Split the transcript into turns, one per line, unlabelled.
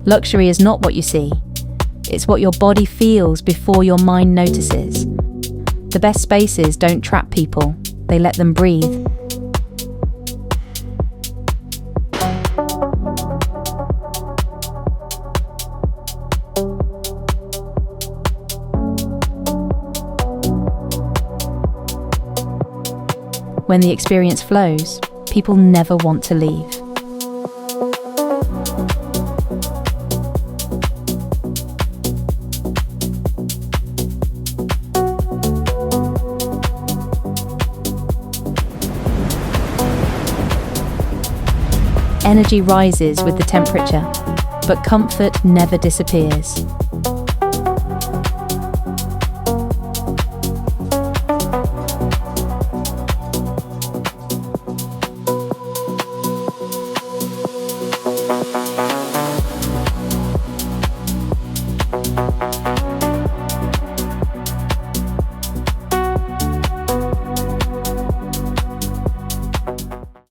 Luxury is not what you see. It's what your body feels before your mind notices. The best spaces don't trap people, they let them breathe. When the experience flows, people never want to leave. Energy rises with the temperature, but comfort never disappears.